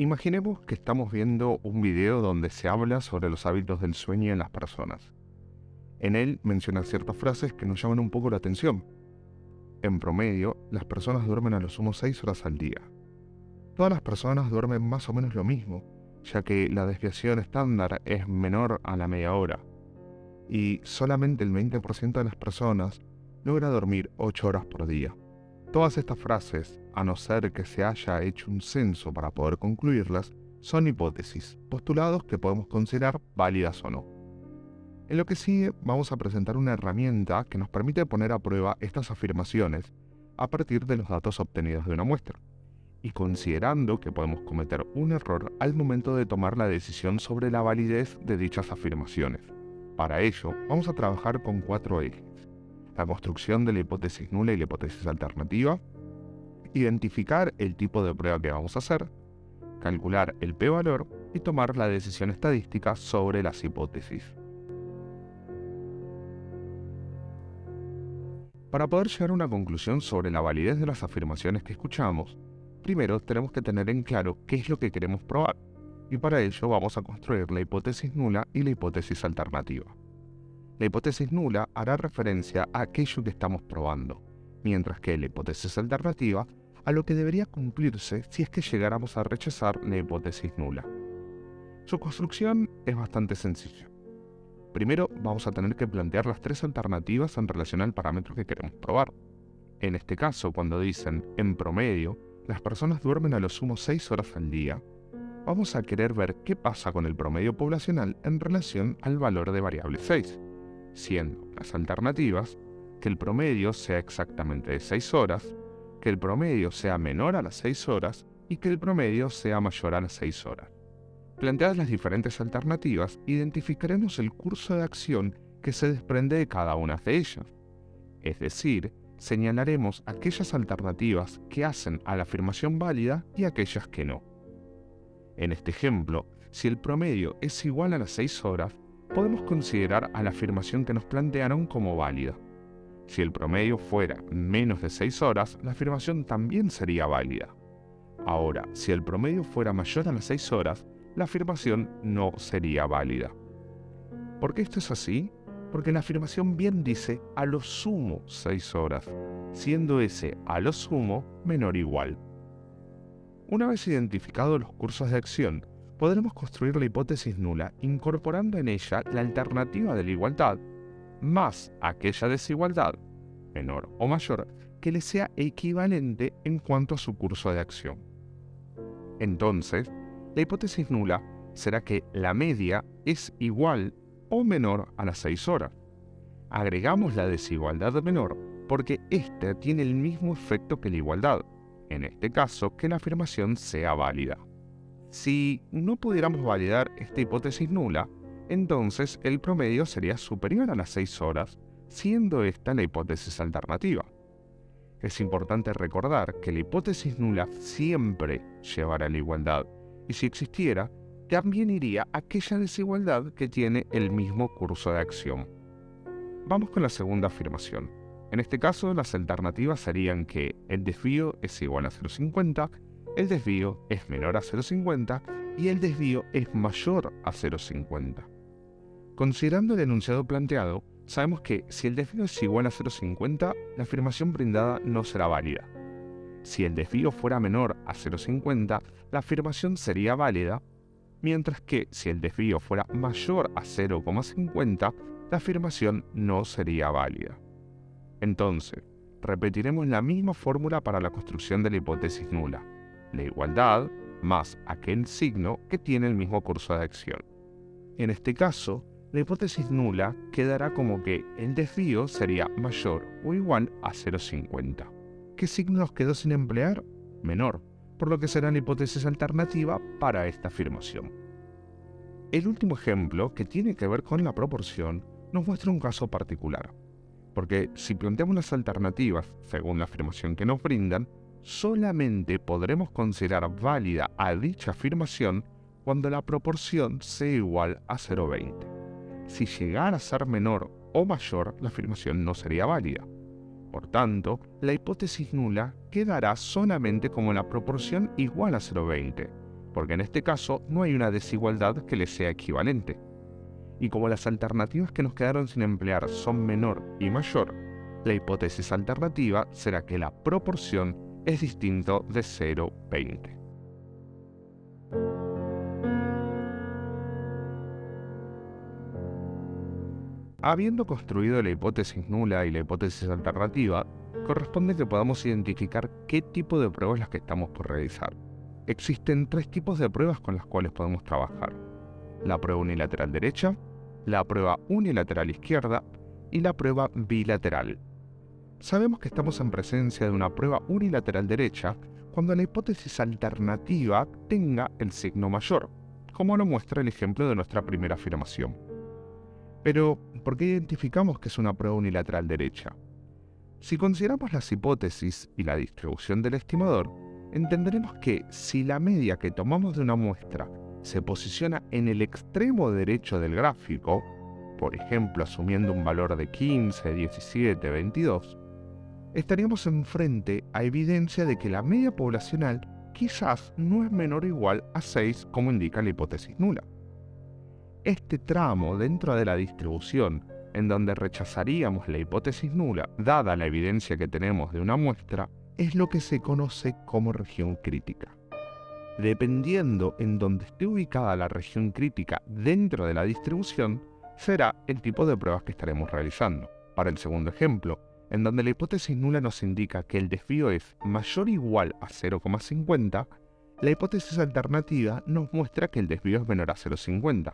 Imaginemos que estamos viendo un video donde se habla sobre los hábitos del sueño en las personas. En él menciona ciertas frases que nos llaman un poco la atención. En promedio, las personas duermen a lo sumo 6 horas al día. Todas las personas duermen más o menos lo mismo, ya que la desviación estándar es menor a la media hora, y solamente el 20% de las personas logra dormir 8 horas por día. Todas estas frases, a no ser que se haya hecho un censo para poder concluirlas, son hipótesis, postulados que podemos considerar válidas o no. En lo que sigue, vamos a presentar una herramienta que nos permite poner a prueba estas afirmaciones a partir de los datos obtenidos de una muestra, y considerando que podemos cometer un error al momento de tomar la decisión sobre la validez de dichas afirmaciones. Para ello, vamos a trabajar con 4 ejes: la construcción de la hipótesis nula y la hipótesis alternativa, identificar el tipo de prueba que vamos a hacer, calcular el p-valor y tomar la decisión estadística sobre las hipótesis. Para poder llegar a una conclusión sobre la validez de las afirmaciones que escuchamos, primero tenemos que tener en claro qué es lo que queremos probar, y para ello vamos a construir la hipótesis nula y la hipótesis alternativa. La hipótesis nula hará referencia a aquello que estamos probando, mientras que la hipótesis alternativa a lo que debería cumplirse si es que llegáramos a rechazar la hipótesis nula. Su construcción es bastante sencilla. Primero vamos a tener que plantear las 3 alternativas en relación al parámetro que queremos probar. En este caso, cuando dicen en promedio, las personas duermen a lo sumo 6 horas al día, vamos a querer ver qué pasa con el promedio poblacional en relación al valor de variable 6, siendo las alternativas que el promedio sea exactamente de 6 horas, que el promedio sea menor a las 6 horas y que el promedio sea mayor a las 6 horas. Planteadas las diferentes alternativas, identificaremos el curso de acción que se desprende de cada una de ellas. Es decir, señalaremos aquellas alternativas que hacen a la afirmación válida y aquellas que no. En este ejemplo, si el promedio es igual a las 6 horas, podemos considerar a la afirmación que nos plantearon como válida. Si el promedio fuera menos de 6 horas, la afirmación también sería válida. Ahora, si el promedio fuera mayor a las 6 horas, la afirmación no sería válida. ¿Por qué esto es así? Porque la afirmación bien dice a lo sumo 6 horas, siendo ese a lo sumo menor o igual. Una vez identificados los cursos de acción, podremos construir la hipótesis nula incorporando en ella la alternativa de la igualdad, más aquella desigualdad, menor o mayor, que le sea equivalente en cuanto a su curso de acción. Entonces, la hipótesis nula será que la media es igual o menor a las 6 horas. Agregamos la desigualdad menor porque ésta tiene el mismo efecto que la igualdad, en este caso que la afirmación sea válida. Si no pudiéramos validar esta hipótesis nula, entonces el promedio sería superior a las 6 horas, siendo esta la hipótesis alternativa. Es importante recordar que la hipótesis nula siempre llevará a la igualdad, y si existiera, también iría aquella desigualdad que tiene el mismo curso de acción. Vamos con la segunda afirmación. En este caso, las alternativas serían que el desvío es igual a 0,50, el desvío es menor a 0,50 y el desvío es mayor a 0,50. Considerando el enunciado planteado, sabemos que si el desvío es igual a 0,50, la afirmación brindada no será válida. Si el desvío fuera menor a 0,50, la afirmación sería válida, mientras que si el desvío fuera mayor a 0,50, la afirmación no sería válida. Entonces, repetiremos la misma fórmula para la construcción de la hipótesis nula: la igualdad más aquel signo que tiene el mismo curso de acción. En este caso, la hipótesis nula quedará como que el desvío sería mayor o igual a 0,50. ¿Qué signo nos quedó sin emplear? Menor, por lo que será la hipótesis alternativa para esta afirmación. El último ejemplo, que tiene que ver con la proporción, nos muestra un caso particular, porque si planteamos las alternativas según la afirmación que nos brindan, solamente podremos considerar válida a dicha afirmación cuando la proporción sea igual a 0,20. Si llegara a ser menor o mayor, la afirmación no sería válida. Por tanto, la hipótesis nula quedará solamente como la proporción igual a 0,20, porque en este caso no hay una desigualdad que le sea equivalente. Y como las alternativas que nos quedaron sin emplear son menor y mayor, la hipótesis alternativa será que la proporción es distinto de 0,20. Habiendo construido la hipótesis nula y la hipótesis alternativa, corresponde que podamos identificar qué tipo de pruebas es las que estamos por realizar. Existen 3 tipos de pruebas con las cuales podemos trabajar: la prueba unilateral derecha, la prueba unilateral izquierda y la prueba bilateral. Sabemos que estamos en presencia de una prueba unilateral derecha cuando la hipótesis alternativa tenga el signo mayor, como lo muestra el ejemplo de nuestra primera afirmación. Pero, ¿por qué identificamos que es una prueba unilateral derecha? Si consideramos las hipótesis y la distribución del estimador, entenderemos que si la media que tomamos de una muestra se posiciona en el extremo derecho del gráfico, por ejemplo asumiendo un valor de 15, 17, 22, estaríamos enfrente a evidencia de que la media poblacional quizás no es menor o igual a 6 como indica la hipótesis nula. Este tramo dentro de la distribución, en donde rechazaríamos la hipótesis nula, dada la evidencia que tenemos de una muestra, es lo que se conoce como región crítica. Dependiendo en donde esté ubicada la región crítica dentro de la distribución, será el tipo de pruebas que estaremos realizando. Para el segundo ejemplo, en donde la hipótesis nula nos indica que el desvío es mayor o igual a 0,50, la hipótesis alternativa nos muestra que el desvío es menor a 0,50.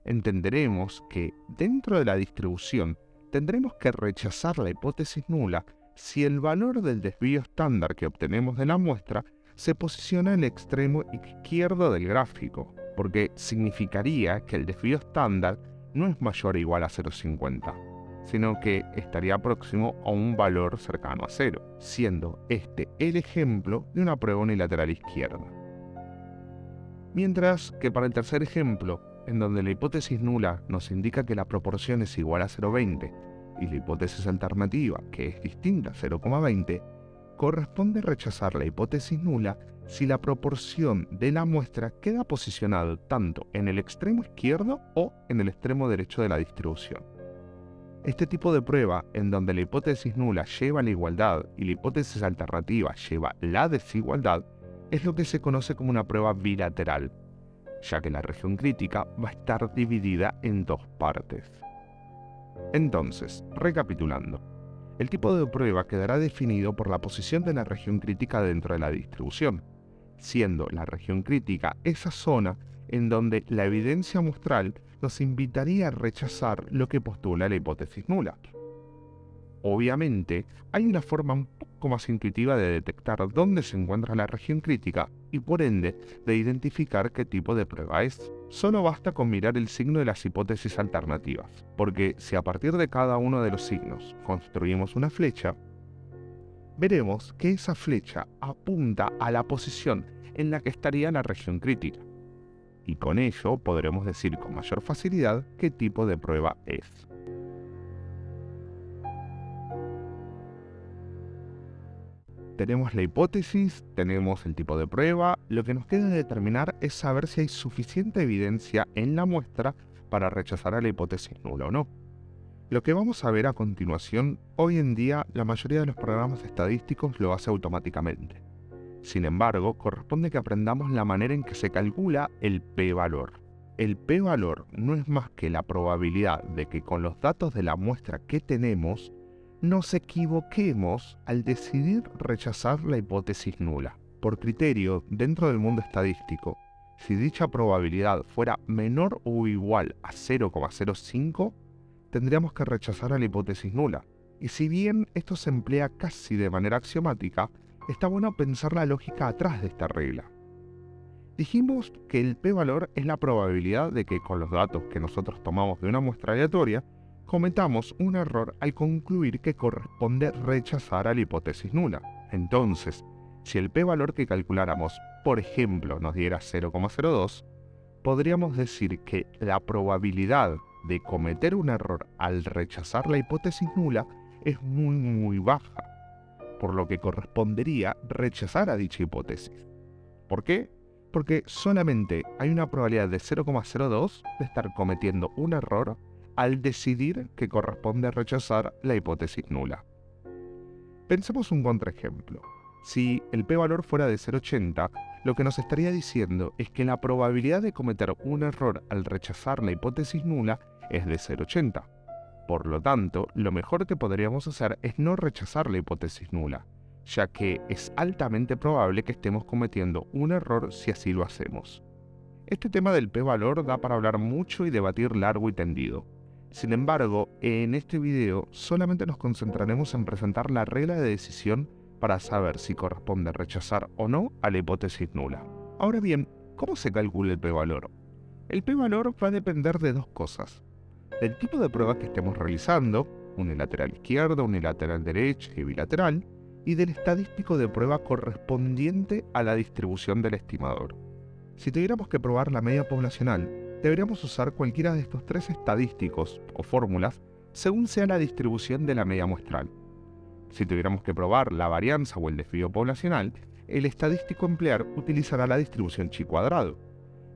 Entenderemos que dentro de la distribución tendremos que rechazar la hipótesis nula si el valor del desvío estándar que obtenemos de la muestra se posiciona en el extremo izquierdo del gráfico, porque significaría que el desvío estándar no es mayor o igual a 0,50, sino que estaría próximo a un valor cercano a 0, siendo este el ejemplo de una prueba unilateral izquierda. Mientras que para el tercer ejemplo, en donde la hipótesis nula nos indica que la proporción es igual a 0,20 y la hipótesis alternativa, que es distinta a 0,20, corresponde rechazar la hipótesis nula si la proporción de la muestra queda posicionada tanto en el extremo izquierdo o en el extremo derecho de la distribución. Este tipo de prueba, en donde la hipótesis nula lleva la igualdad y la hipótesis alternativa lleva la desigualdad, es lo que se conoce como una prueba bilateral, ya que la región crítica va a estar dividida en 2 partes. Entonces, recapitulando, el tipo de prueba quedará definido por la posición de la región crítica dentro de la distribución, siendo la región crítica esa zona en donde la evidencia muestral nos invitaría a rechazar lo que postula la hipótesis nula. Obviamente, hay una forma un poco más intuitiva de detectar dónde se encuentra la región crítica y por ende de identificar qué tipo de prueba es. Solo basta con mirar el signo de las hipótesis alternativas, porque si a partir de cada uno de los signos construimos una flecha, veremos que esa flecha apunta a la posición en la que estaría la región crítica. Y con ello podremos decir con mayor facilidad qué tipo de prueba es. Tenemos la hipótesis, tenemos el tipo de prueba, lo que nos queda determinar es saber si hay suficiente evidencia en la muestra para rechazar a la hipótesis nula o no. Lo que vamos a ver a continuación, hoy en día la mayoría de los programas estadísticos lo hace automáticamente. Sin embargo, corresponde que aprendamos la manera en que se calcula el p-valor. El p-valor no es más que la probabilidad de que con los datos de la muestra que tenemos, nos equivoquemos al decidir rechazar la hipótesis nula. Por criterio, dentro del mundo estadístico, si dicha probabilidad fuera menor o igual a 0,05, tendríamos que rechazar a la hipótesis nula. Y si bien esto se emplea casi de manera axiomática, está bueno pensar la lógica atrás de esta regla. Dijimos que el p-valor es la probabilidad de que con los datos que nosotros tomamos de una muestra aleatoria, cometamos un error al concluir que corresponde rechazar a la hipótesis nula. Entonces, si el p-valor que calculáramos, por ejemplo, nos diera 0,02, podríamos decir que la probabilidad de cometer un error al rechazar la hipótesis nula es muy baja, por lo que correspondería rechazar a dicha hipótesis. ¿Por qué? Porque solamente hay una probabilidad de 0,02 de estar cometiendo un error al decidir que corresponde rechazar la hipótesis nula. Pensemos un contraejemplo. Si el p-valor fuera de 0,80, lo que nos estaría diciendo es que la probabilidad de cometer un error al rechazar la hipótesis nula es de 0,80. Por lo tanto, lo mejor que podríamos hacer es no rechazar la hipótesis nula, ya que es altamente probable que estemos cometiendo un error si así lo hacemos. Este tema del p-valor da para hablar mucho y debatir largo y tendido. Sin embargo, en este video solamente nos concentraremos en presentar la regla de decisión para saber si corresponde rechazar o no a la hipótesis nula. Ahora bien, ¿cómo se calcula el p-valor? El p-valor va a depender de dos cosas: del tipo de prueba que estemos realizando, unilateral izquierda, unilateral derecha y bilateral, y del estadístico de prueba correspondiente a la distribución del estimador. Si tuviéramos que probar la media poblacional, deberíamos usar cualquiera de estos tres estadísticos o fórmulas según sea la distribución de la media muestral. Si tuviéramos que probar la varianza o el desvío poblacional, el estadístico a emplear utilizará la distribución chi cuadrado,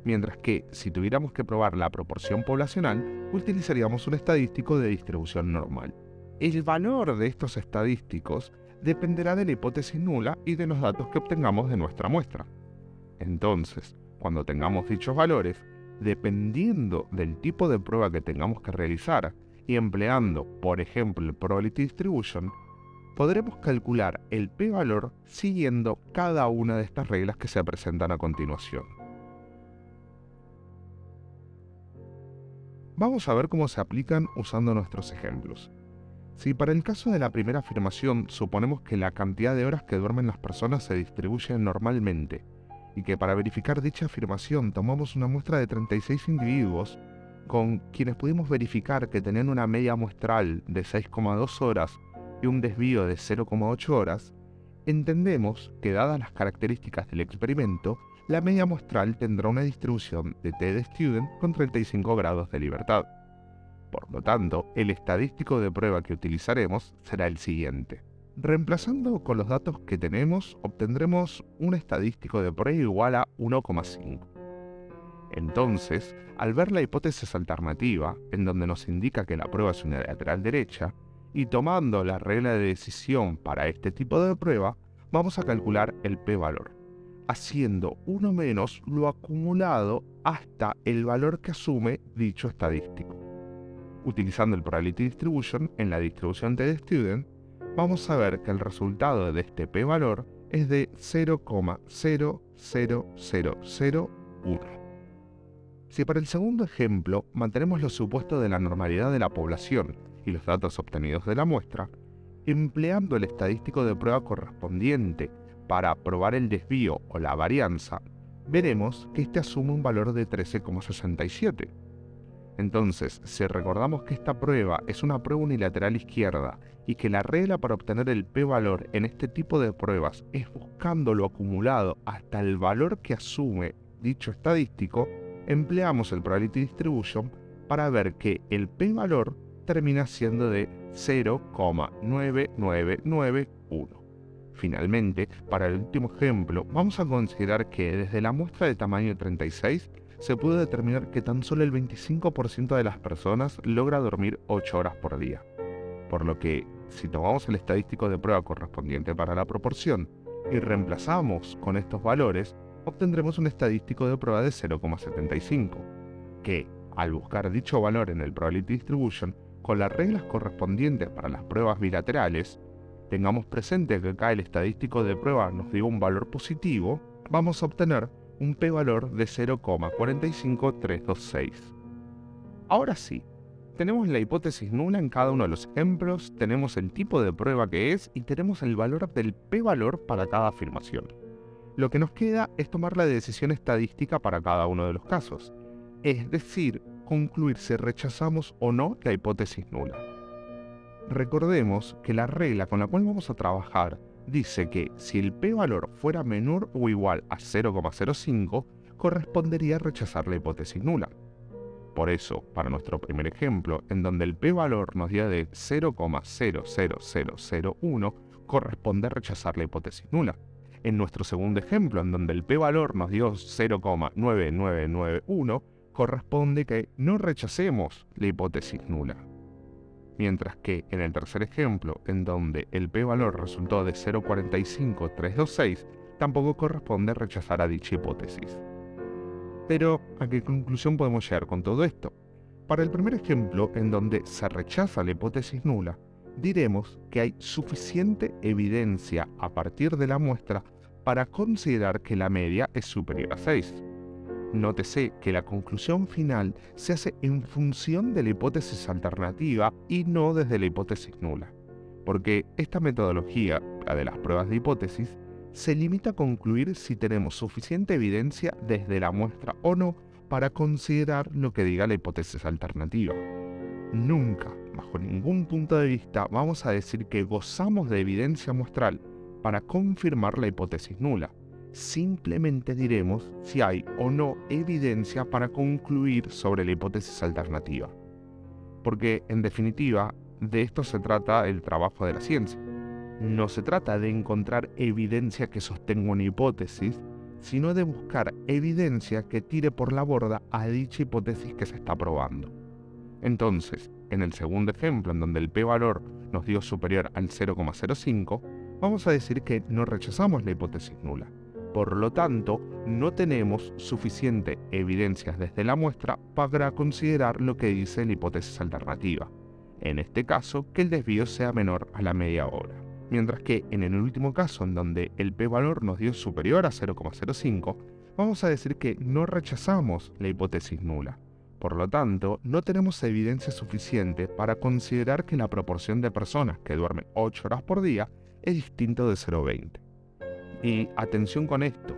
mientras que si tuviéramos que probar la proporción poblacional, utilizaríamos un estadístico de distribución normal. El valor de estos estadísticos dependerá de la hipótesis nula y de los datos que obtengamos de nuestra muestra. Entonces, cuando tengamos dichos valores, dependiendo del tipo de prueba que tengamos que realizar y empleando, por ejemplo, el Probability Distribution, podremos calcular el p-valor siguiendo cada una de estas reglas que se presentan a continuación. Vamos a ver cómo se aplican usando nuestros ejemplos. Si para el caso de la primera afirmación suponemos que la cantidad de horas que duermen las personas se distribuye normalmente, y que para verificar dicha afirmación tomamos una muestra de 36 individuos, con quienes pudimos verificar que tenían una media muestral de 6,2 horas y un desvío de 0,8 horas, entendemos que dadas las características del experimento, la media muestral tendrá una distribución de t de student con 35 grados de libertad. Por lo tanto, el estadístico de prueba que utilizaremos será el siguiente. Reemplazando con los datos que tenemos, obtendremos un estadístico de prueba igual a 1,5. Entonces, al ver la hipótesis alternativa, en donde nos indica que la prueba es unilateral derecha, y tomando la regla de decisión para este tipo de prueba, vamos a calcular el p-valor, haciendo 1 menos lo acumulado hasta el valor que asume dicho estadístico. Utilizando el Probability Distribution en la distribución t de student, vamos a ver que el resultado de este p-valor es de 0,00001. Si para el segundo ejemplo mantenemos los supuestos de la normalidad de la población y los datos obtenidos de la muestra, empleando el estadístico de prueba correspondiente para probar el desvío o la varianza, veremos que este asume un valor de 13,67. Entonces, si recordamos que esta prueba es una prueba unilateral izquierda y que la regla para obtener el p-valor en este tipo de pruebas es buscando lo acumulado hasta el valor que asume dicho estadístico, empleamos el Probability Distribution para ver que el p-valor termina siendo de 0,9991. Finalmente, para el último ejemplo, vamos a considerar que desde la muestra de tamaño 36 se pudo determinar que tan solo el 25% de las personas logra dormir 8 horas por día. Por lo que, si tomamos el estadístico de prueba correspondiente para la proporción y reemplazamos con estos valores, obtendremos un estadístico de prueba de 0,75, que, al buscar dicho valor en el Probability Distribution con las reglas correspondientes para las pruebas bilaterales, tengamos presente que acá el estadístico de prueba nos dio un valor positivo, vamos a obtener un p-valor de 0,45326. Ahora sí, tenemos la hipótesis nula en cada uno de los ejemplos, tenemos el tipo de prueba que es y tenemos el valor del p-valor para cada afirmación. Lo que nos queda es tomar la decisión estadística para cada uno de los casos, es decir, concluir si rechazamos o no la hipótesis nula. Recordemos que la regla con la cual vamos a trabajar dice que si el p-valor fuera menor o igual a 0,05, correspondería rechazar la hipótesis nula. Por eso, para nuestro primer ejemplo, en donde el p-valor nos dio de 0,00001, corresponde rechazar la hipótesis nula. En nuestro segundo ejemplo, en donde el p-valor nos dio 0,9991, corresponde que no rechacemos la hipótesis nula. Mientras que en el tercer ejemplo, en donde el p-valor resultó de 0,45326, tampoco corresponde rechazar a dicha hipótesis. Pero, ¿a qué conclusión podemos llegar con todo esto? Para el primer ejemplo, en donde se rechaza la hipótesis nula, diremos que hay suficiente evidencia a partir de la muestra para considerar que la media es superior a 6. Nótese que la conclusión final se hace en función de la hipótesis alternativa y no desde la hipótesis nula, porque esta metodología, la de las pruebas de hipótesis, se limita a concluir si tenemos suficiente evidencia desde la muestra o no para considerar lo que diga la hipótesis alternativa. Nunca, bajo ningún punto de vista, vamos a decir que gozamos de evidencia muestral para confirmar la hipótesis nula. Simplemente diremos si hay o no evidencia para concluir sobre la hipótesis alternativa. Porque, en definitiva, de esto se trata el trabajo de la ciencia. No se trata de encontrar evidencia que sostenga una hipótesis, sino de buscar evidencia que tire por la borda a dicha hipótesis que se está probando. Entonces, en el segundo ejemplo, en donde el p-valor nos dio superior al 0,05, vamos a decir que no rechazamos la hipótesis nula. Por lo tanto, no tenemos suficiente evidencias desde la muestra para considerar lo que dice la hipótesis alternativa. En este caso, que el desvío sea menor a la media hora. Mientras que en el último caso, en donde el p-valor nos dio superior a 0,05, vamos a decir que no rechazamos la hipótesis nula. Por lo tanto, no tenemos evidencia suficiente para considerar que la proporción de personas que duermen 8 horas por día es distinto de 0,20. Y atención con esto,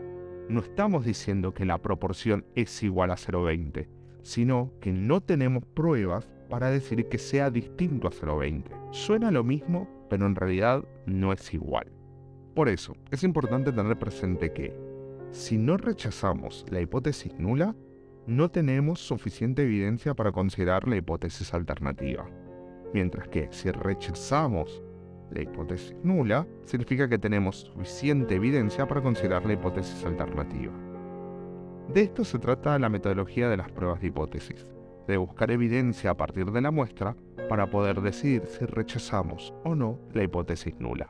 no estamos diciendo que la proporción es igual a 0,20, sino que no tenemos pruebas para decir que sea distinto a 0,20. Suena lo mismo, pero en realidad no es igual. Por eso, es importante tener presente que, si no rechazamos la hipótesis nula, no tenemos suficiente evidencia para considerar la hipótesis alternativa. Mientras que, si rechazamos la hipótesis nula, significa que tenemos suficiente evidencia para considerar la hipótesis alternativa. De esto se trata la metodología de las pruebas de hipótesis, de buscar evidencia a partir de la muestra para poder decidir si rechazamos o no la hipótesis nula.